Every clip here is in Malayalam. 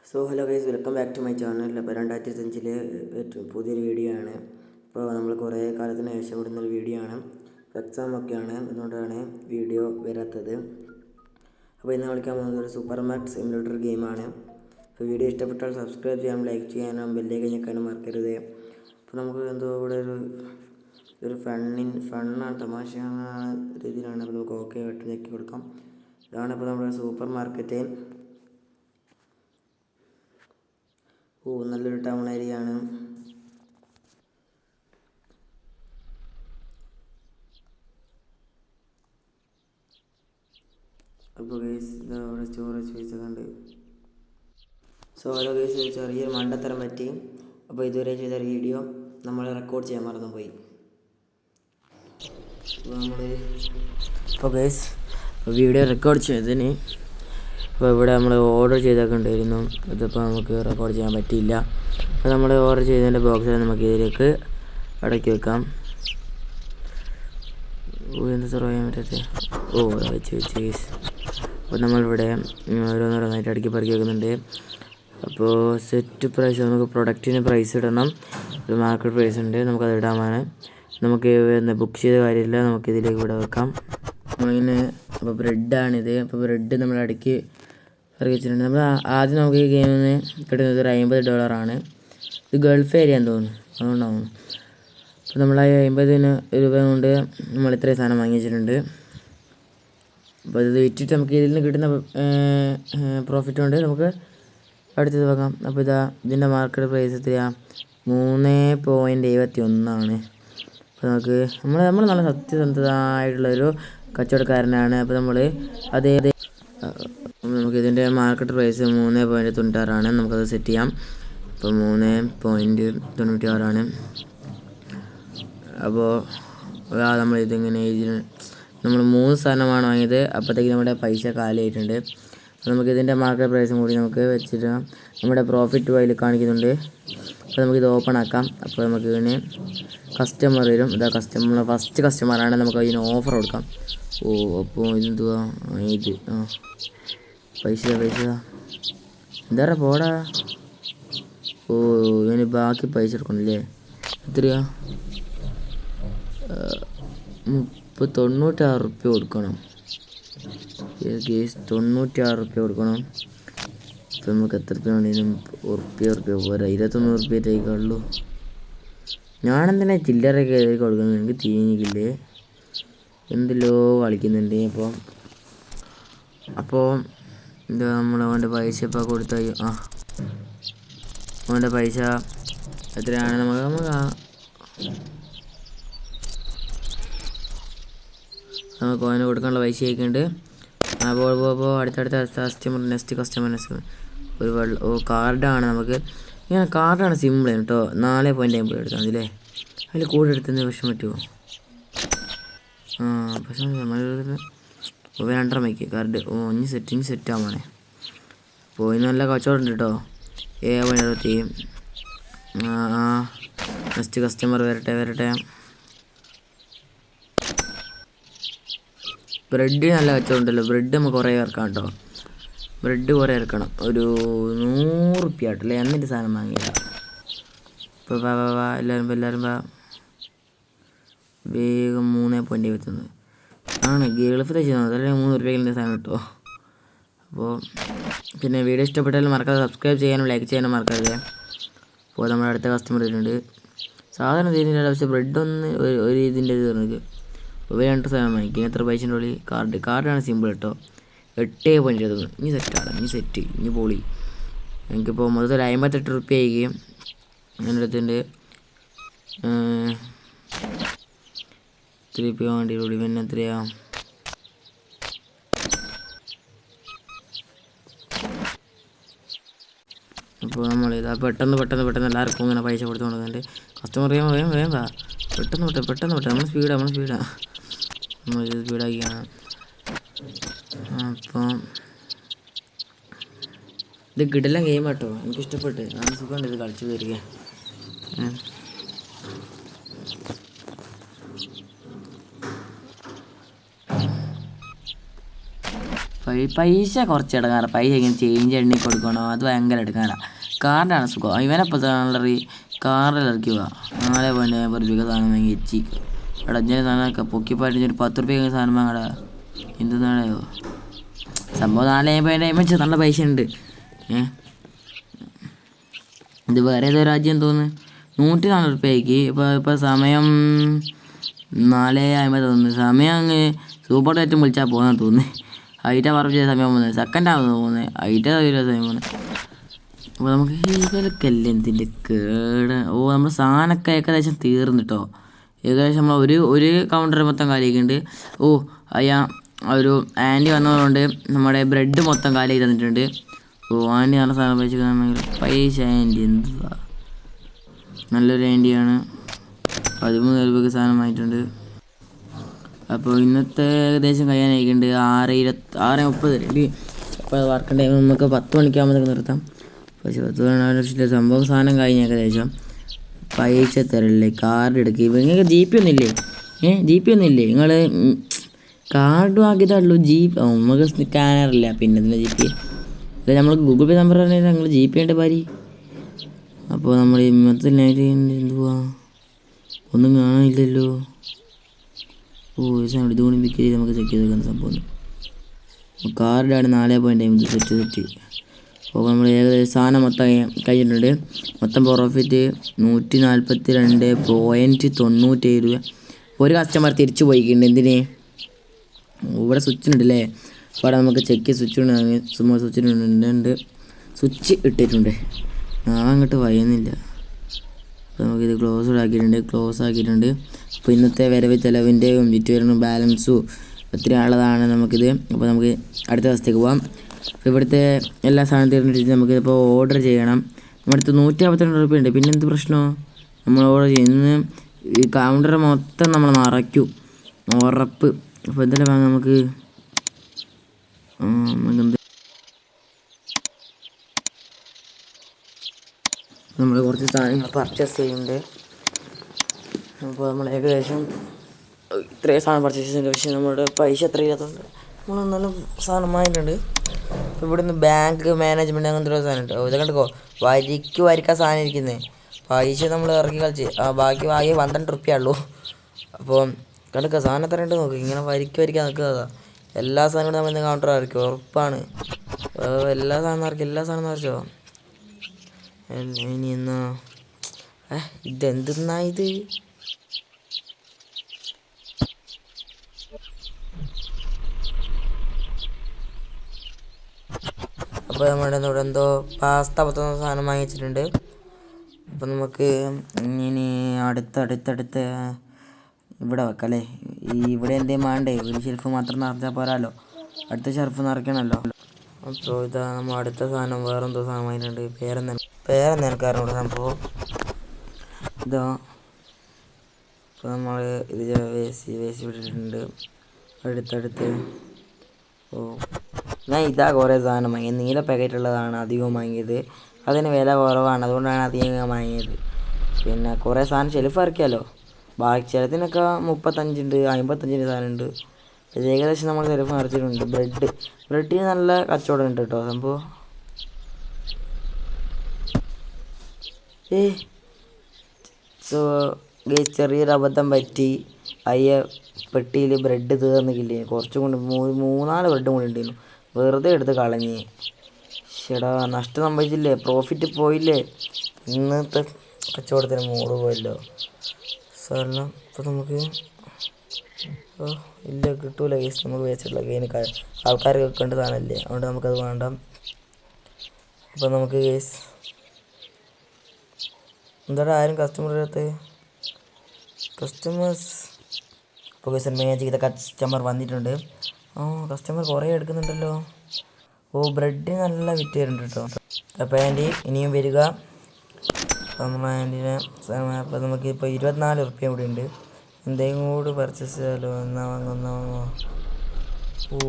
So hello guys, welcome back to my channel. അപ്പോൾ 2005 പുതിയൊരു വീഡിയോ ആണ്. ഇപ്പോൾ നമ്മൾ കുറേ കാലത്തിന് ശേഷം വിടുന്നൊരു വീഡിയോ ആണ്. എക്സാമൊക്കെയാണ്, അതുകൊണ്ടാണ് വീഡിയോ വരാത്തത്. അപ്പോൾ ഇന്ന് കളിക്കാൻ പോകുന്നത് ഒരു സൂപ്പർ മാക്സ് സിമുലേറ്റർ ഗെയിമാണ്. അപ്പോൾ വീഡിയോ ഇഷ്ടപ്പെട്ടാൽ സബ്സ്ക്രൈബ് ചെയ്യാനും ലൈക്ക് ചെയ്യാനും ബെല്ലേക്ക് ഞെക്കാനും മറക്കരുത്. അപ്പോൾ നമുക്ക് എന്തോ ഇവിടെ ഒരു ഫണ്ണാണ്, തമാശയാണ് രീതിയിലാണ്. അപ്പോൾ നമുക്ക് ഓക്കെ വെട്ട് ഞെക്കി കൊടുക്കാം. ഇതാണ് ഇപ്പോൾ നമ്മുടെ സൂപ്പർ മാർക്കറ്റ്. നല്ലൊരു ടൗൺ ഏരിയ ആണ്. അപ്പോൾ ഗൈസ് അവിടെ സ്റ്റോറേജ് പൈസ കണ്ട്. സോ ഹലോ ഗൈസ്, ചെറിയൊരു മണ്ടത്തരം പറ്റി. അപ്പോൾ ഇതുവരെ ചെയ്ത വീഡിയോ നമ്മൾ റെക്കോർഡ് ചെയ്യാൻ മറന്നുപോയി. അപ്പോൾ ഗൈസ് വീഡിയോ റെക്കോർഡ് ചെയ്തതിന് ഇപ്പോൾ ഇവിടെ നമ്മൾ ഓർഡർ ചെയ്തൊക്കെ ഉണ്ടായിരുന്നു. ഇതിപ്പോൾ നമുക്ക് റെക്കോർഡ് ചെയ്യാൻ പറ്റിയില്ല. അപ്പോൾ നമ്മൾ ഓർഡർ ചെയ്തതിൻ്റെ ബോക്സിൽ നമുക്ക് ഇതിലേക്ക് അടക്കി വെക്കാം. എന്ത് സർവ് ചെയ്യാൻ പറ്റാത്ത വെച്ച് ഗൈസ്. അപ്പോൾ നമ്മളിവിടെ ഓരോന്നോരോന്നായിട്ട് അടുക്കി പറക്കി വെക്കുന്നുണ്ട്. അപ്പോൾ സെറ്റ് പ്രൈസ്, നമുക്ക് പ്രൊഡക്റ്റിന് പ്രൈസ് ഇടണം. ഒരു മാർക്കറ്റ് പ്രൈസ് ഉണ്ട്, നമുക്കത് ഇടാമാണ്. നമുക്ക് ബുക്ക് ചെയ്ത കാര്യമില്ല, നമുക്കിതിലേക്ക് ഇവിടെ വെക്കാം. നമ്മളിങ്ങനെ അപ്പോൾ ബ്രെഡാണിത്. അപ്പോൾ ബ്രെഡ് നമ്മൾ അടുക്കി പറക്കി വെച്ചിട്ടുണ്ട്. നമ്മൾ ആദ്യം നമുക്ക് ഈ ഗെയിമിൽ നിന്ന് കിട്ടുന്നത് ഒരു $50. ഇത് ഗൾഫ് ഏരിയ എന്ന് തോന്നുന്നു, അതുകൊണ്ടാണ്. അപ്പോൾ നമ്മൾ ആ 50 രൂപ കൊണ്ട് നമ്മൾ ഇത്രയും സാധനം വാങ്ങി വെച്ചിട്ടുണ്ട്. അപ്പോൾ ഇത് വിറ്റിട്ട് നമുക്ക് ഇതിൽ നിന്ന് കിട്ടുന്ന പ്രോഫിറ്റ് കൊണ്ട് നമുക്ക് അടുത്തത് വെക്കാം. അപ്പോൾ ഇതിൻ്റെ മാർക്കറ്റ് പ്രൈസ് എത്രയാണ്? 3.71. അപ്പോൾ നമ്മൾ നല്ല സത്യസന്ധമായിട്ടുള്ളൊരു കച്ചവടക്കാരനാണ്. അപ്പോൾ നമുക്ക് ഇതിൻ്റെ മാർക്കറ്റ് പ്രൈസ് 3.96. നമുക്കത് സെറ്റ് ചെയ്യാം. അപ്പോൾ 3.96. അപ്പോൾ നമ്മളിതിങ്ങനെ നമ്മൾ 3 സാധനമാണ് വാങ്ങിയത്. അപ്പോഴത്തേക്ക് നമ്മുടെ പൈസ കാലിയായിട്ടുണ്ട്. അപ്പോൾ നമുക്കിതിൻ്റെ മാർക്കറ്റ് പ്രൈസും കൂടി നമുക്ക് വെച്ചിട്ട് നമ്മുടെ പ്രോഫിറ്റ് അതിൽ കാണിക്കുന്നുണ്ട്. അപ്പോൾ നമുക്കിത് ഓപ്പൺ ആക്കാം. അപ്പോൾ നമുക്ക് ഇതിന് കസ്റ്റമർ വരും. ഫസ്റ്റ് കസ്റ്റമറാണ്, നമുക്ക് അതിന് ഓഫർ കൊടുക്കാം. അപ്പോൾ ഇതെന്തുവാ ഇത്? പൈസ എന്താ പോടാ. ഇതിന് ബാക്കി പൈസ എടുക്കണല്ലേ? എത്രയാ? 96 റുപ്യ കൊടുക്കണം. കേസ് 96 റുപ്യ കൊടുക്കണം. ഇപ്പം നമുക്ക് എത്ര റുപ്യ വേണമെങ്കിലും ഉറുപ്പ്യ പോരാ, 21 റുപ്യത്തേക്കുള്ളൂ. ഞാനെന്തിനാ ചില്ലറൊക്കെ എഴുതി കൊടുക്കുന്നത്? എനിക്ക് തീഞ്ഞിക്കില്ലേ, എന്തെല്ലോ കളിക്കുന്നുണ്ട്. അപ്പോൾ എന്താ നമ്മൾ അവൻ്റെ പൈസ ഇപ്പോൾ കൊടുത്താൽ അവൻ്റെ പൈസ എത്രയാണ്? നമുക്ക് അവന് കൊടുക്കാനുള്ള പൈസ ആയിക്കുണ്ട്. അപ്പോൾ അടുത്തടുത്ത നെക്സ്റ്റ് കസ്റ്റമർ ഒരു കാർഡാണ്. നമുക്ക് ഇങ്ങനെ കാർഡാണ് സിമ്പിൾ കേട്ടോ. 4.50 എടുത്താൽ മതില്ലേ? അതിൽ കൂടെ എടുത്തതിന് വിഷം പറ്റുമോ? പക്ഷേ നമ്മൾ 2.5 കാർഡ്. ഇനി സെറ്റാവാണേ. അപ്പോൾ ഇന്ന് നല്ല കച്ചവടം ഉണ്ട് കേട്ടോ. 7.60. നെക്സ്റ്റ് കസ്റ്റമർ വരട്ടെ. ബ്രെഡ് നല്ല കച്ചവടം ഉണ്ടല്ലോ. ബ്രെഡ് നമുക്ക് കുറേ ഇറക്കാം കേട്ടോ. ബ്രെഡ് കുറേ ഇറക്കണം. ഒരു 100 റുപ്യ ആയിട്ടല്ലേ? എന്നിട്ട് സാധനം വാങ്ങിയില്ല. ഇപ്പോൾ എല്ലാവരും വേഗം 3.71 ആണ് ഗൾഫ് ചെയ്യുന്നത്. അല്ലെങ്കിൽ 3 റുപ്യക്കിൻ്റെ സാധനം കിട്ടുമോ? അപ്പോൾ പിന്നെ വീഡിയോ ഇഷ്ടപ്പെട്ടാലും മറക്കാതെ സബ്സ്ക്രൈബ് ചെയ്യാനും ലൈക്ക് ചെയ്യാനും മറക്കരുത്. അപ്പോൾ നമ്മുടെ അടുത്ത കസ്റ്റമർ വരുന്നുണ്ട്. സാധാരണ തീരുന്നില്ല, പക്ഷേ ബ്രെഡ് ഒരു ഇതിൻ്റെ തീർന്നത്. അപ്പോൾ 2 സാധനം വാങ്ങിക്കും. എത്ര പൈസൻ്റെ ഉള്ളിൽ കാർഡാണ് സിമ്പിൾ കേട്ടോ. 8.20. ഇനി സെറ്റാണ്, ഇനി പൊളി. എനിക്കിപ്പോൾ മൊത്തത്തിൽ 58 റുപ്യ ആയിരിക്കും. എൻ്റെ അടുത്തുണ്ട് 3 റുപ്യ വേണ്ടിയുള്ളൂ. പിന്നെ എത്രയാ? അപ്പോൾ നമ്മളിതാ പെട്ടെന്ന് എല്ലാവർക്കും ഇങ്ങനെ പൈസ കൊടുത്തു കൊടുക്കുന്നുണ്ട്. കസ്റ്റമർ വേഗം വാ, പെട്ടെന്ന് നമ്മൾ സ്പീഡാണ്. നമ്മളിത് സ്പീഡാക്കിയാണ്. അപ്പം ഇത് കിടിലൻ ഗെയിം കേട്ടോ, എനിക്കിഷ്ടപ്പെട്ട്. നല്ല സുഖമുണ്ട് ഇത് കളിച്ചു വരിക. പൈസ കുറച്ച് എടുക്കാറ്. പൈസ ഇങ്ങനെ ചേഞ്ച് എണ്ണി കൊടുക്കണോ അത് ഭയങ്കര എടുക്കാനാണ്. കാറിനാണ് സുഖം. ഇവനെപ്പോൾ സാലറി കാറിൽ ഇറക്കി പോവാ. 4.50 സാധനം വാങ്ങി വെച്ചി അവിടെ അഞ്ചിന് സാധനമൊക്കെ പൊക്കിപ്പായിട്ട് ഒരു 10 റുപ്യ സാധനം വാങ്ങടാ. എന്തെന്നാണോ സംഭവം. 4.50 നല്ല പൈസ ഉണ്ട്. ഇത് വേറെ ഏതോ രാജ്യം തോന്നുന്നു. 104 റുപ്യക്ക് ഇപ്പോൾ സമയം 4:50 തോന്നുന്നു. സമയം അങ്ങ് സൂപ്പർ ഡേറ്റും വിളിച്ചാൽ പോകുന്നത് തോന്നുന്നു. അതിൻ്റെ പറഞ്ഞ സമയം പോകുന്നത് സെക്കൻഡാണെന്ന് തോന്നുന്നത്. അതിൻ്റെ സമയം പോകുന്നത്. അപ്പോൾ നമുക്ക് ഇതിലൊക്കെയല്ലേ എന്തിൻ്റെ കേട്. നമ്മുടെ സാധനമൊക്കെ ഏകദേശം തീർന്നിട്ടോ. ഏകദേശം നമ്മൾ ഒരു കൗണ്ടർ മൊത്തം കാലിയാക്കിയിട്ടുണ്ട്. ഒരു ആൻറ്റി വന്നതുകൊണ്ട് നമ്മുടെ ബ്രെഡ് മൊത്തം കാലിയാക്കി തന്നിട്ടുണ്ട്. ആൻറ്റി നല്ല സാധനം പൈസ ആൻറ്റി എന്തുവാ നല്ലൊരു ആൻറ്റിയാണ്. 13 രൂപയ്ക്ക് സാധനം വാങ്ങിയിട്ടുണ്ട്. അപ്പോൾ ഇന്നത്തെ ഏകദേശം കഴിയാനായിട്ടുണ്ട്. 6:30 അപ്പോൾ വർക്ക് ടൈം നമുക്ക് 10 മണിക്കാകുമ്പോഴത്തേക്ക് നിർത്താം. പക്ഷേ 10 സംഭവം സാധനം കഴിഞ്ഞ ഏകദേശം. പൈസ തരല്ലേ, കാർഡ് എടുക്കുക. നിങ്ങൾക്ക് ജി പി ഒന്നുമില്ലേ? ഒന്നുമില്ലേ? നിങ്ങൾ കാർഡ് ആക്കിയതാണല്ലോ. നമുക്ക് സ്കാനറില്ല. പിന്നെ ഇതിൻ്റെ ജി പി അല്ല, നമ്മൾ ഗൂഗിൾ പേ നമ്പർ പറഞ്ഞാൽ ഞങ്ങൾ ജി പി ആയിട്ട് പാരി. അപ്പോൾ നമ്മൾ ഇന്നത്തെ നൈറ്റ് എന്തുവാ ഒന്നും കാണാനില്ലല്ലോ. ഇതുകൊണ്ട് പിക്ക് ചെയ്ത് നമുക്ക് ചെക്ക് ചെയ്ത് വെക്കുന്ന സംഭവം. കാർഡാണ് 4.50 സെറ്റ്. അപ്പോൾ നമ്മൾ ഏകദേശം സാധനം മൊത്തം കഴിഞ്ഞിട്ടുണ്ട്. മൊത്തം പ്രോഫിറ്റ് 142.97 രൂപ. ഒരു കസ്റ്റമർ തിരിച്ചു പോയിട്ടുണ്ട്. എന്തിന്? ഇവിടെ സ്വിച്ച് ഉണ്ടല്ലേ. അവിടെ നമുക്ക് ചെക്ക് സ്വിച്ച് സ്വിച്ച് ഇട്ടിട്ടുണ്ട്. നാളെ അങ്ങോട്ട് വയ്യുന്നില്ല. അപ്പോൾ നമുക്കിത് ക്ലോസ് ആക്കിയിട്ടുണ്ട്. അപ്പോൾ ഇന്നത്തെ വരവ് ചിലവിൻ്റെയും വിറ്റുവരനും ബാലൻസും ഒത്തിരി ഉള്ളതാണ് നമുക്കിത്. അപ്പോൾ നമുക്ക് അടുത്ത ദിവസത്തേക്ക് പോകാം. അപ്പോൾ ഇവിടുത്തെ എല്ലാ സാധനം തീർന്നിട്ട് നമുക്കിപ്പോൾ ഓർഡർ ചെയ്യണം. നമ്മുടെ അടുത്ത് 152 രൂപ ഉണ്ട്. പിന്നെ എന്ത് പ്രശ്നമോ നമ്മൾ ഓർഡർ ചെയ്യുന്ന ഈ കൗണ്ടർ മൊത്തം നമ്മൾ നിറയ്ക്കും, ഉറപ്പ്. അപ്പോൾ എന്തെല്ലാം വാങ്ങാം നമുക്ക്? നമ്മൾ കുറച്ച് സാധനങ്ങൾ പർച്ചേസ് ചെയ്യുന്നുണ്ട്. അപ്പോൾ നമ്മൾ ഏകദേശം ഇത്രയും സാധനം പർച്ചേസ് ചെയ്യുന്നുണ്ട്. പക്ഷേ നമ്മുടെ പൈസ എത്ര ഇല്ലാത്തതുകൊണ്ട് നമ്മൾ എന്നാലും സാധനം വാങ്ങിയിട്ടുണ്ട്. അപ്പോൾ ഇവിടുന്ന് ബാങ്ക് മാനേജ്മെൻറ്റ് അങ്ങനത്തെ ഒരു സാധനം ഉണ്ട്. ഇത് കണ്ടിക്കോ, വരിക്കാൻ സാധനം ഇരിക്കുന്നത്. പൈസ നമ്മൾ ഇറക്കി കളിച്ച് ബാക്കി 12 റുപ്യ ഉള്ളൂ. അപ്പോൾ കണ്ടിക്കോ സാധനം എത്ര ഉണ്ട് നോക്ക്. ഇങ്ങനെ വരിക്കാൻ നിൽക്കുന്നതാ. എല്ലാ സാധനങ്ങളും നമ്മൾ ഇന്ന് കൗണ്ടർ ഇറക്കി, ഉറപ്പാണ്. എല്ലാ സാധനം നിറച്ചോ. ഇനി എന്നാ ഇതെന്തെന്നാ ഇത്? അപ്പോൾ നമ്മുടെ ഇവിടെ എന്തോ പാസ്ത പറ്റുന്ന സാധനം വാങ്ങിച്ചിട്ടുണ്ട്. അപ്പം നമുക്ക് ഇനി അടുത്തടുത്ത് ഇവിടെ വെക്കാം അല്ലേ. ഇവിടെ എന്തെങ്കിലും വേണ്ടേ? ഒരു ഷെൽഫ് മാത്രം നിറച്ചാൽ പോരാല്ലോ, അടുത്ത ഷെൽഫ് നിറയ്ക്കണമല്ലോ. അപ്പോൾ ഇതാ നമ്മൾ അടുത്ത സാധനം വേറെന്തോ സാധനം വാങ്ങിയിട്ടുണ്ട്. പേരെന്താ എനിക്കറിഞ്ഞൂടെ സംഭവം. ഇതാ ഇപ്പോൾ നമ്മൾ ഇത് വേസ്റ്റ് വിട്ടിട്ടുണ്ട്. അടുത്തടുത്ത് ഞാൻ ഇതാ കുറേ സാധനം വാങ്ങിയത്. നീല പാക്കറ്റുള്ളതാണ് അധികം വാങ്ങിയത്. അതിന് വില കുറവാണ്, അതുകൊണ്ടാണ് അധികം വാങ്ങിയത്. പിന്നെ കുറേ സാധനം ഷെൽഫ് ഇറക്കിയാലോ. ബാക്കി ചിലതിനൊക്കെ 35 ഉണ്ട്, 55 സാധനം ഉണ്ട്. ഇത് ഏകദേശം നമ്മൾ ഷെൽഫ് നിറച്ചിട്ടുണ്ട്. ബ്രെഡിന് നല്ല കച്ചവടം ഉണ്ട് കേട്ടോ സംഭവം. ചെറിയൊരു അബദ്ധം പറ്റി. പെട്ടിയിൽ ബ്രെഡ് തീർന്നിക്കില്ലേ. കുറച്ചും കൊണ്ട് 3-4 ബ്രെഡും കൂടി ഉണ്ടായിരുന്നു. വെറുതെ എടുത്ത് കളഞ്ഞ്. ചേടാ നഷ്ടം സംഭവിച്ചില്ലേ, പ്രോഫിറ്റ് പോയില്ലേ. ഇന്നത്തെ കച്ചവടത്തിന് മൂട് പോയല്ലോ സാറെല്ലാം. ഇപ്പോൾ നമുക്ക് ഇല്ല കിട്ടൂല കേസ്. നമുക്ക് വെച്ചിട്ടുള്ള ഗെയിന് ആൾക്കാർ വെക്കേണ്ട സാധനമല്ലേ, അതുകൊണ്ട് നമുക്കത് വേണ്ട. അപ്പോൾ നമുക്ക് കേസ് എന്താ ആരും കസ്റ്റമേഴ്സ് ഇപ്പോൾ കേസ് മാജിക് ചെയ്ത കസ്റ്റമർ വന്നിട്ടുണ്ട്. കസ്റ്റമർ കുറേ എടുക്കുന്നുണ്ടല്ലോ. ബ്രെഡിന് നല്ല വിറ്റ് വരുന്നുണ്ട് കേട്ടോ. അപ്പോൾ ആൻറ്റി ഇനിയും വരിക. നമ്മൾ ആൻറ്റീനെ അപ്പോൾ നമുക്കിപ്പോൾ 24 റുപ്യ കൂടി ഉണ്ട്. എന്തെങ്കിലും കൂടി പർച്ചേസ് ചെയ്യാമല്ലോ. എന്നാ വാങ്ങുമോ? അപ്പോൾ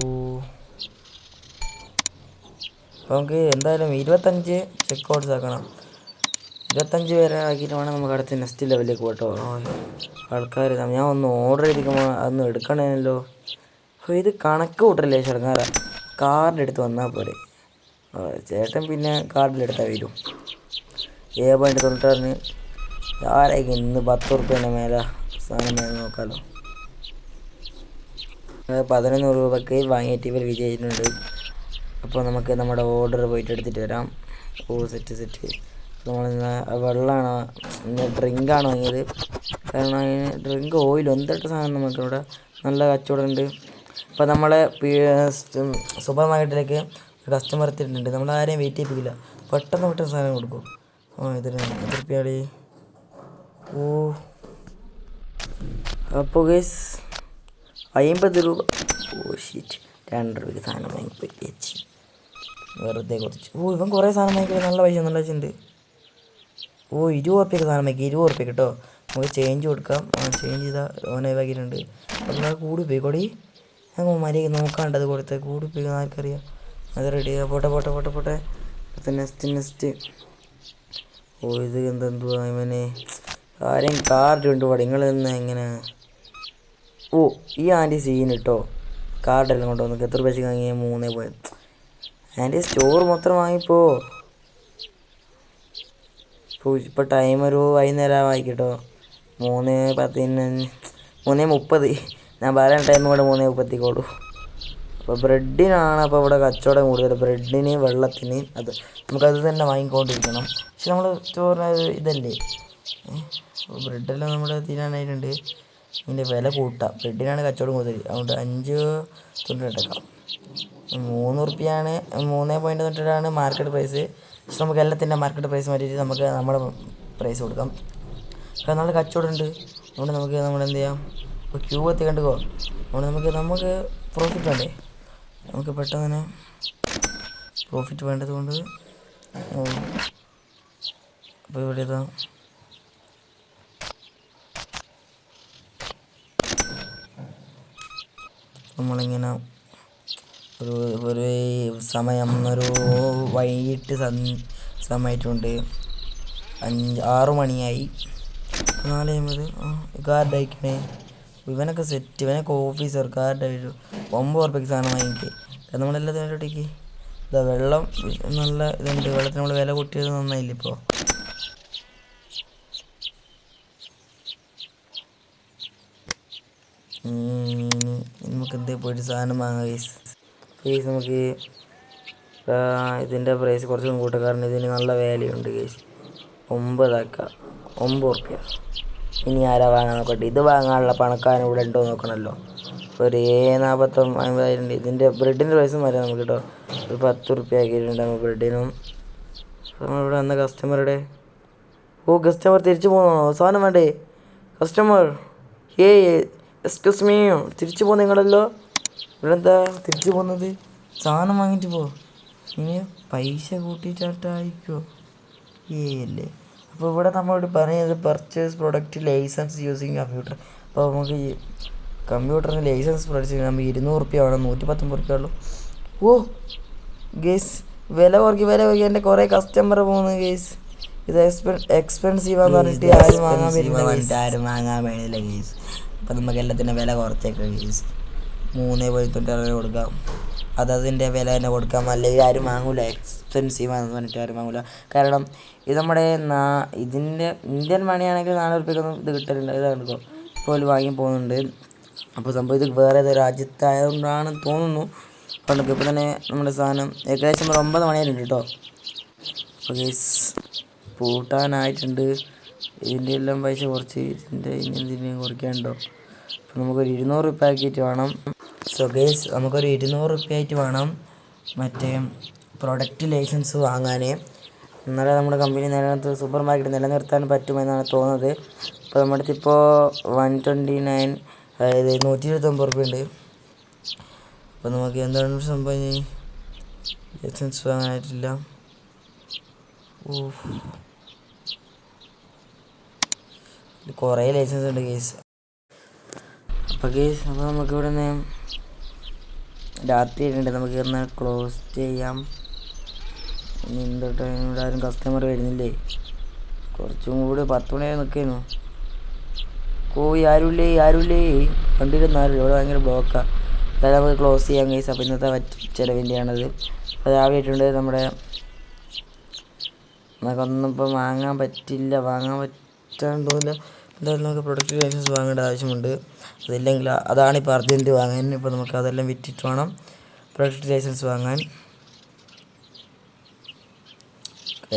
നമുക്ക് എന്തായാലും 25 ചെക്ക് ഔട്ട്സ് ആക്കണം. 25 വരെ ആക്കിയിട്ട് വേണം നമുക്ക് അടുത്ത നെക്സ്റ്റ് ലെവലിലേക്ക് പോട്ടോ. ആൾക്കാർ ഞാൻ ഒന്ന് ഓർഡർ ചെയ്തിരിക്കുമ്പോൾ അതൊന്ന് എടുക്കണമല്ലോ. അപ്പോൾ ഇത് കണക്ക് കൂട്ടല്ലേ ചെറുങ്ങാറ. കാർഡെടുത്ത് വന്നാൽ പോരെ. ചേട്ടൻ പിന്നെ കാർഡിലെടുത്താൽ വരും. 7.96 ആരായിരിക്കും ഇന്ന് 10 ഉറുപ്പ്യൻ്റെ മേലെ സാധനം വേണം നോക്കാമല്ലോ. 11 രൂപയ്ക്ക് വാങ്ങിയിട്ട് ഇവർ വിജയിച്ചിട്ടുണ്ട്. അപ്പോൾ നമുക്ക് നമ്മുടെ ഓർഡർ പോയിട്ട് എടുത്തിട്ട് വരാം. സെറ്റ് നമ്മൾ വെള്ളമാണ് ഡ്രിങ്കാണ് വാങ്ങിയത്. കാരണം അതിന് ഡ്രിങ്ക് ഓയിൽ എന്തൊക്കെ സാധനം നമുക്കിവിടെ നല്ല കച്ചവടമുണ്ട്. ഇപ്പോൾ നമ്മളെ സൂപ്പർ മാർക്കറ്റിലേക്ക് കസ്റ്റമർ എത്തിയിട്ടുണ്ട്. നമ്മൾ ആരെയും വെയിറ്റ് ചെയ്യിപ്പിക്കില്ല, പെട്ടെന്ന് സാധനം കൊടുക്കും. ഇതിന് 10 ഉറുപ്പ്യാടി. അപ്പോൾ ഗൈസ് 50 രൂപ. ഷീറ്റ് 2 രൂപയ്ക്ക് സാധനം വാങ്ങിപ്പോയി വെറുതെ കുറച്ച്. ഇവൻ കുറേ സാധനം വാങ്ങിക്കാൻ നല്ല പൈസ ഉണ്ട്. 20 ഉറുപ്പ്യക്ക് സാധനം വാങ്ങിക്കുക. 20 ഉറുപ്പ്യ കേട്ടോ. നമുക്ക് ചേഞ്ച് കൊടുക്കാം. ചേഞ്ച് ചെയ്താൽ ഓനായിട്ടുണ്ട്. അപ്പോൾ കൂടി പോയി കൊടി ഞങ്ങൾ മര്യാദ നോക്കാണ്ടത് കൊടുത്ത് കൂടി പോയി ആർക്കറിയാം. അത് റെഡി. പോട്ടെ. നെക്സ്റ്റ്. ഇത് എന്തെന്തുവാ ഇവനെ ആരെയും കാർഡ് ഉണ്ട് പാടെ. നിങ്ങൾ നിന്ന് എങ്ങനെ? ഈ ആൻറ്റി സീൻ കേട്ടോ. കാർഡെല്ലാം കൊണ്ടുവന്നു. എത്ര പൈസക്ക് വാങ്ങിയ? 3 പോയത്. ആൻറ്റി സ്റ്റോർ മൊത്തം വാങ്ങിപ്പോ. ഇപ്പോൾ ടൈം ഒരു വൈകുന്നേരം വായിക്കട്ടോ. 3:10 3:30. ഞാൻ പറയാൻ ടൈം കൂടെ 3:30 അപ്പോൾ ബ്രെഡിനാണ് അപ്പോൾ ഇവിടെ കച്ചവടം കൂടുതൽ. ബ്രെഡിന് വെള്ളത്തിന് നമുക്കത് തന്നെ വാങ്ങിക്കൊണ്ടിരിക്കണം. പക്ഷെ നമ്മൾ സ്റ്റോറിന് ഇതല്ലേ ബ്രെഡെല്ലാം നമ്മുടെ തീരാനായിട്ടുണ്ട്. ഇതിൻ്റെ വില കൂട്ടാം. ബ്രെഡിനാണ് കച്ചവടം കൂടുതൽ. അതുകൊണ്ട് 5.90 എടുക്കാം. 3 ഉറുപ്പ്യാണ് 3.90 മാർക്കറ്റ് പ്രൈസ്. പക്ഷെ നമുക്ക് എല്ലാത്തിൻ്റെ മാർക്കറ്റ് പ്രൈസ് മാറ്റിയിട്ട് നമുക്ക് നമ്മുടെ പ്രൈസ് കൊടുക്കാം. കാരണം നല്ല കച്ചവടം ഉണ്ട്. അതുകൊണ്ട് നമുക്ക് എന്ത് ചെയ്യാം, ഇപ്പോൾ ക്യൂ കണ്ടുകോ. അതുകൊണ്ട് നമുക്ക് പ്രോഫിറ്റ് വേണ്ടേ. നമുക്ക് പെട്ടെന്ന് തന്നെ പ്രോഫിറ്റ് വേണ്ടത് കൊണ്ട് അപ്പോൾ ഇവിടെ ഇതാ നമ്മളിങ്ങനെ ഒരു സമയം ഒരു വൈകിട്ട് സമയമായിട്ടുണ്ട്. 6 മണിയായി. 4:50. കാർഡ് അയക്കണേ. ഇവനൊക്കെ സെറ്റ്. ഇവനൊക്കെ ഓഫീസർ. കാർഡ് അയച്ചു. 9 ഉറുപ്പ്യക്ക് സാധനം വാങ്ങിക്കേ. നമ്മളെല്ലാം വേണ്ടിട്ടേക്ക് ഇതാ വെള്ളം നല്ല ഇതുണ്ട്. വെള്ളത്തിന് നമ്മൾ വില കൂട്ടിയത് നന്നായില്ല. ഇപ്പോൾ നമുക്ക് എന്തേ പോയിട്ട് സാധനം വാങ്ങാം ഗൈസ്. നമുക്ക് ഇതിൻ്റെ പ്രൈസ് കുറച്ചും കൂട്ടാം. കാരണം ഇതിന് നല്ല വാല്യുണ്ട് ഗൈസ്. 9 ഉറുപ്പ്യ. ഇനി ആരാ വാങ്ങാൻ നോക്കട്ടെ. ഇത് വാങ്ങാനുള്ള പണക്കാരൻ ഇവിടെ ഉണ്ടോ നോക്കണമല്ലോ. ഒരു 40-50 ഇതിൻ്റെ ബ്രെഡിൻ്റെ പ്രൈസും വരാം നമുക്ക് കേട്ടോ. ഒരു 10 ഉറുപ്പ്യ ആക്കിയിട്ടുണ്ട് നമുക്ക് ബ്രെഡിനും. നമ്മളിവിടെ വന്ന കസ്റ്റമറുടെ കസ്റ്റമർ തിരിച്ചു പോകുന്നോ? സാധനം വേണ്ടേ കസ്റ്റമർ? എക്സ്ക്യൂസ് മീ, തിരിച്ചു പോകുന്ന നിങ്ങളല്ലോ. ഇവിടെ എന്താ തിരിച്ചു പോകുന്നത്? സാധനം വാങ്ങിയിട്ട് പോ. ഇനി പൈസ കൂട്ടിയിട്ടായിക്കോ അല്ലേ. അപ്പോൾ ഇവിടെ നമ്മളോട് പറയുന്നത് purchase product license using computer. അപ്പോൾ നമുക്ക് ഈ കമ്പ്യൂട്ടറിന് ലൈസൻസ് പർച്ചേസ് ചെയ്യാൻ നമുക്ക് 200 ഉറുപ്പ്യ വേണം. 119 ഉറുപ്പ്യ ഉള്ളൂ. ഗേസ് വില കുറയ്ക്കും. എൻ്റെ കുറേ കസ്റ്റമർ പോകുന്നത് ഗേസ്. ഇത് എക്സ്പെൻസീവാന്ന് പറഞ്ഞിട്ട് ആരും വാങ്ങാൻ വേണ്ടിയില്ല ഗേസ്. അപ്പോൾ നമുക്ക് എല്ലാത്തിൻ്റെ വില കുറച്ചേക്കാം ഗേസ്. 3.90 കൊടുക്കാം. അതിൻ്റെ വില തന്നെ കൊടുക്കാം. അല്ലെങ്കിൽ ആരും വാങ്ങൂല. എക്സ്പെൻസീവാന്ന് പറഞ്ഞിട്ട് ആരും വാങ്ങൂല. കാരണം ഇത് നമ്മുടെ ഇതിൻ്റെ ഇന്ത്യൻ മണിയാണെങ്കിൽ 400 ഉറുപ്പ്യക്കൊന്നും ഇത് കിട്ടലുണ്ട്. ഇത് കണ്ടോ ഇപ്പോൾ വാങ്ങി പോകുന്നുണ്ട്. അപ്പോൾ സംഭവം ഇത് വേറെ ഏതോ രാജ്യത്തായതുകൊണ്ടാണെന്ന് തോന്നുന്നു. കണ്ടോ ഇപ്പോൾ തന്നെ നമ്മുടെ സാധനം ഏകദേശം 9 മണിയായിട്ടുണ്ട് കേട്ടോ. അപ്പോൾ ഗൈസ് പൂട്ടാനായിട്ടുണ്ട്. ഇതിൻ്റെ എല്ലാം പൈസ കുറച്ച് ഇതിൻ്റെയും കുറയ്ക്കാനുണ്ടോ. അപ്പോൾ നമുക്കൊരു 200 ഉറുപ്പ്യ ആക്കിയിട്ട് വേണം. സോ ഗൈസ് നമുക്കൊരു 200 ഉറുപ്പ്യ ആയിട്ട് വേണം മറ്റേ പ്രൊഡക്റ്റ് ലൈസൻസ് വാങ്ങാൻ. എന്നാലേ നമ്മുടെ കമ്പനി സൂപ്പർ മാർക്കറ്റ് നിലനിർത്താൻ പറ്റുമെന്നാണ് തോന്നുന്നത്. അപ്പോൾ നമ്മുടെ അടുത്തിപ്പോൾ 129 അതായത് 129 ഉറുപ്പ്യ ഉണ്ട്. അപ്പോൾ നമുക്ക് എന്താണ് സംഭവം, ലൈസൻസ് വാങ്ങാനായിട്ടില്ല. കുറേ ലൈസൻസ് ഉണ്ട് കേസ്. അപ്പോൾ നമുക്കിവിടെ നിന്ന് രാത്രി ആയിട്ടുണ്ട്. നമുക്ക് ഒന്ന് ക്ലോസ് ചെയ്യാം. ഇനി എന്തൊട്ട് ഇവിടെ ആരും കസ്റ്റമർ വരുന്നില്ലേ. കുറച്ചും കൂടി 10 മണിയായി നിൽക്കുന്നു. ആരുമില്ലേ വണ്ടിയിലൊന്നും ആരുമില്ല. ഇവിടെ ഭയങ്കര ബ്ലോക്കാണ്. അതായത് നമുക്ക് ക്ലോസ് ചെയ്യാൻ ഗൈസ്. അപ്പോൾ ഇന്നത്തെ ചിലവിൻ്റെയാണത്. അപ്പോൾ രാവിലെ ആയിട്ടുണ്ട്. നമുക്കൊന്നും ഇപ്പോൾ വാങ്ങാൻ പറ്റാൻ തോന്നില്ല. എന്തായാലും നമുക്ക് പ്രൊഡക്റ്റ് ലൈസൻസ് വാങ്ങേണ്ട ആവശ്യമുണ്ട്. അതില്ലെങ്കിൽ അതാണ് ഇപ്പോൾ അർജൻറ്റ് വാങ്ങാൻ. ഇപ്പോൾ നമുക്ക് അതെല്ലാം വിറ്റിട്ട് വേണം പ്രൊഡക്റ്റ് ലൈസൻസ് വാങ്ങാൻ.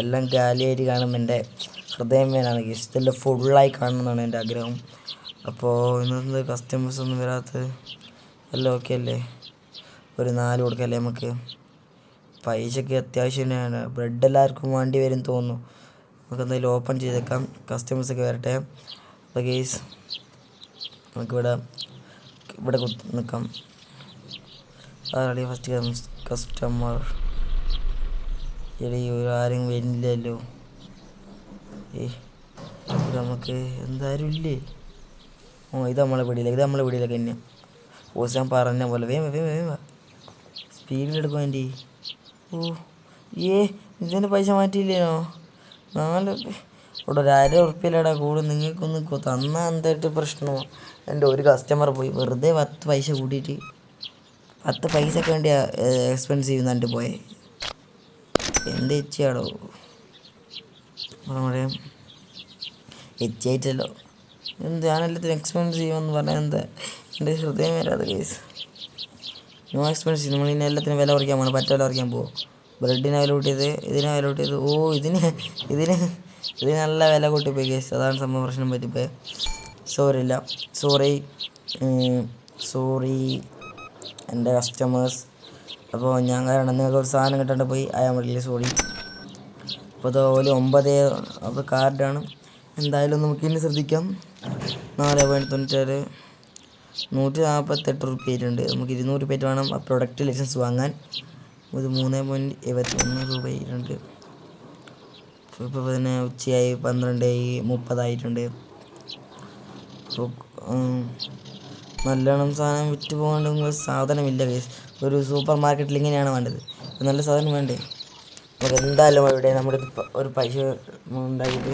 എല്ലാം കാലിയായിട്ട് കാണുമ്പോൾ എൻ്റെ ഹൃദയം വേനാണ് ഗൈസ്. ഇതെല്ലാം ഫുള്ളായി കാണണമെന്നാണ് എൻ്റെ ആഗ്രഹം. അപ്പോൾ ഇന്നത്തെ കസ്റ്റമേഴ്സ് ഒന്നും വരാത്തത് എല്ലാം ഓക്കെ അല്ലേ? ഒരു 4 കൊടുക്കല്ലേ നമുക്ക്? പൈസയ്ക്ക് അത്യാവശ്യം തന്നെയാണ്. ബ്രെഡ് എല്ലാവർക്കും വേണ്ടി വരും തോന്നുന്നു. നമുക്ക് എന്തായാലും ഓപ്പൺ ചെയ്തേക്കാം, കസ്റ്റമേഴ്സൊക്കെ വരട്ടെ. അപ്പോൾ ഗൈസ് നമുക്കിവിടെ നിൽക്കാം. ആരുടെ ഫസ്റ്റ് കസ്റ്റമർ? ആരും വരുന്നില്ലല്ലോ. നമുക്ക് എന്തായാലും ഇല്ലേ? ഇത് നമ്മളെ പിടിയിലേക്ക് തന്നെ. ഓസ് ഞാൻ പറഞ്ഞ പോലെ വേഗം സ്പീഡിലെടുക്കും ആൻറ്റി. ഇതിൻ്റെ പൈസ മാറ്റിയില്ലേനോ? 4 ഇവിടെ ഒരു 1,000 ഉറുപ്പിയിലടാ കൂടെ. നിങ്ങൾക്കൊന്ന് തന്നാൽ എന്തായിട്ട് പ്രശ്നമോ? എൻ്റെ ഒരു കസ്റ്റമർ പോയി വെറുതെ 10 പൈസ കൂട്ടിയിട്ട് 10 പൈസക്ക് വേണ്ടി എക്സ്പെൻസീവ് എന്നിട്ട് പോയെ. എന്ത് എച്ചിയാടോ നമ്മുടെ എച്ചിയായിട്ടല്ലോ. ഞാനെല്ലാത്തിനും എക്സ്പെൻസീവ് എന്ന് പറഞ്ഞാൽ എന്താ എൻ്റെ ഹൃദയം വരാതെ കേസ്. No expensive. നമ്മൾ ഇനി എല്ലാത്തിനും വില കുറയ്ക്കാൻ പോകണം. വില കുറയ്ക്കാൻ പോകും. ബ്രെഡിന് വില കൂട്ടിയത്, ഇതിന് വില കൂട്ടിയത്. ഇതിന് നല്ല വില കൂട്ടിപ്പോയി കേസ്. അതാണ് സംഭവം, പ്രശ്നം പറ്റിപ്പോയി. സോറി എൻ്റെ കസ്റ്റമേഴ്സ്. അപ്പോൾ ഞാൻ കാരണം നിങ്ങൾക്ക് ഒരു സാധനം കിട്ടാണ്ട് പോയി. അയാൾ റിയലി സോറി. അപ്പോൾ അതുപോലെ 9 അപ്പോൾ കാർഡാണ്. എന്തായാലും നമുക്ക് ഇനി ശ്രദ്ധിക്കാം. 4.96 148 രൂപയായിട്ടുണ്ട്. നമുക്ക് 200 രൂപയായിട്ട് വേണം ആ പ്രൊഡക്റ്റ് ലൈസൻസ് വാങ്ങാൻ. ഇത് 3.71 രൂപയായിട്ടുണ്ട്. ഇപ്പോൾ തന്നെ ഉച്ചയായി 12:30 ആയിട്ടുണ്ട്. നല്ലോണം സാധനം വിറ്റ് പോകേണ്ട സാധനമില്ല കേസ്. ഒരു സൂപ്പർ മാർക്കറ്റിൽ ഇങ്ങനെയാണ് വേണ്ടത്. നല്ല സാധനം വേണ്ടേ? നമുക്ക് എന്തായാലും ഇവിടെ നമ്മുടെ ഒരു പൈസ ഉണ്ടായിട്ട്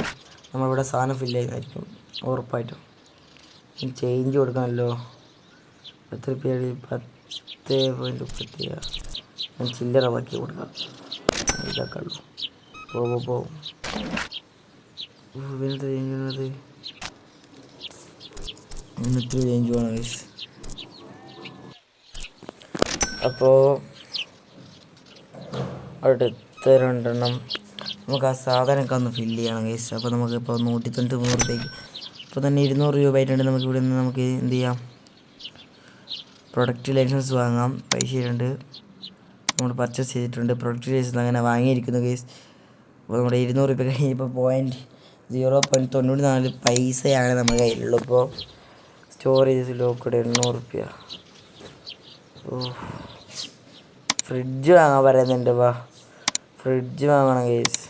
നമ്മളിവിടെ സാധനം ഫില്ല് ചെയ്യുന്നതായിരിക്കും ഉറപ്പായിട്ടും. ചേഞ്ച് കൊടുക്കണമല്ലോ. 10 രൂപ 10.36 ഞാൻ ചില്ലറ ബാക്കി കൊടുക്കാം. ഇതാക്കുള്ളൂ. പോകും ഇവനത്തെ ചേഞ്ച് എന്നിട്ട് ചേഞ്ച് വേണം ഗൈസ്. അപ്പോൾ അടുത്ത 2 എണ്ണം നമുക്ക് ആ സാധനമൊക്കെ ഒന്ന് ഫില്ല് ചെയ്യണം ഗൈസ്. അപ്പോൾ നമുക്കിപ്പോൾ 193 രൂപയ്ക്ക് ഇപ്പോൾ തന്നെ 200 രൂപ ആയിട്ടുണ്ട്. നമുക്ക് ഇവിടെ നിന്ന് നമുക്ക് എന്ത് ചെയ്യാം, പ്രൊഡക്റ്റ് ലൈസൻസ് വാങ്ങാം. പൈസ ഉണ്ട്, നമ്മൾ പർച്ചേസ് ചെയ്തിട്ടുണ്ട്. പ്രൊഡക്റ്റ് ലൈസൻസ് അങ്ങനെ വാങ്ങിയിരിക്കുന്നു ഗൈസ്. അപ്പോൾ നമ്മുടെ 200 രൂപ കഴിഞ്ഞപ്പോൾ 0.94 പൈസയാണ് നമ്മുടെ കയ്യിലുള്ളൂ. ഇപ്പോൾ സ്റ്റോറേജ് ലോക്കഡ് 800 രൂപ. ഫ്രിഡ്ജ് വാങ്ങാൻ പറയുന്നുണ്ട്. ഫ്രിഡ്ജ് വാങ്ങണം കേസ്.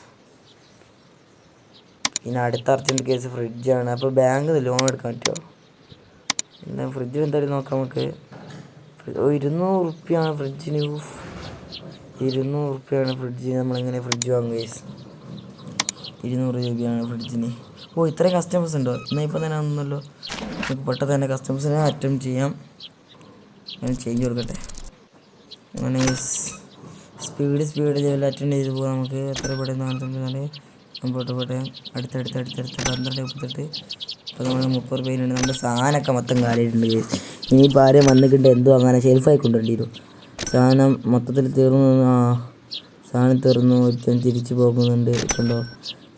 പിന്നെ അടുത്ത അർജൻറ്റ് കേസ് ഫ്രിഡ്ജാണ്. അപ്പോൾ ബാങ്കിൽ ലോൺ എടുക്കാൻ പറ്റുമോ? എന്താ ഫ്രിഡ്ജ് എന്തായാലും നോക്കാം നമുക്ക്. 200 രൂപയാണ് ഫ്രിഡ്ജിന്. 200 രൂപയാണ് ഫ്രിഡ്ജിന്. നമ്മളെങ്ങനെ ഫ്രിഡ്ജ് വാങ്ങും കേസ്? 200 രൂപയാണ് ഫ്രിഡ്ജിന്. ഇത്രയും കസ്റ്റമേഴ്സ് ഉണ്ടോ? എന്നാൽ ഇപ്പോൾ തന്നെ ആണെന്നല്ലോ. നമുക്ക് പെട്ടെന്ന് തന്നെ കസ്റ്റമേഴ്സിനെ അറ്റൻഡ് ചെയ്യാം. അങ്ങനെ ചേഞ്ച് കൊടുക്കട്ടെ. അങ്ങനെ സ്പീഡ് ലെവൽ അറ്റൻഡ് ചെയ്ത് പോകാം. നമുക്ക് എത്ര പെട്ടെന്ന് 4 പോട്ടെ. അടുത്തടുത്ത് 12:38. ഇപ്പോൾ നമ്മൾ 30 രൂപയിലുണ്ട്. നമ്മുടെ സാധനമൊക്കെ മൊത്തം കാലിയിട്ടുണ്ട് കേസ്. ഇനിയിപ്പോൾ ആരെയും വന്നിട്ടുണ്ട് എന്തോ അങ്ങനെ ഷെൽഫായി കൊണ്ടുവരേണ്ടി. സാധനം മൊത്തത്തിൽ സാധനം തീർന്നു. ഒരുത്തൻ തിരിച്ചു പോകുന്നുണ്ട്. കണ്ടോ,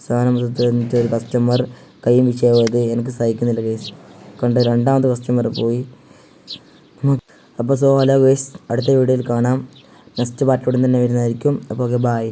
സാധനം മൊത്തത്തിൽ എന്നിട്ട് ഒരു കസ്റ്റമർ കൈയും വിഷയമായത് എനിക്ക് സഹിക്കുന്നില്ല കേസ്. കണ്ടോ, 2ാമത്തെ കസ്റ്റമർ പോയി. അപ്പോൾ ഹലോ ഗൈസ്, അടുത്ത വീഡിയോയിൽ കാണാം. നെക്സ്റ്റ് പാർട്ടിയോടെ തന്നെ വരുന്നതായിരിക്കും. അപ്പോൾ ഓക്കെ, ബൈ.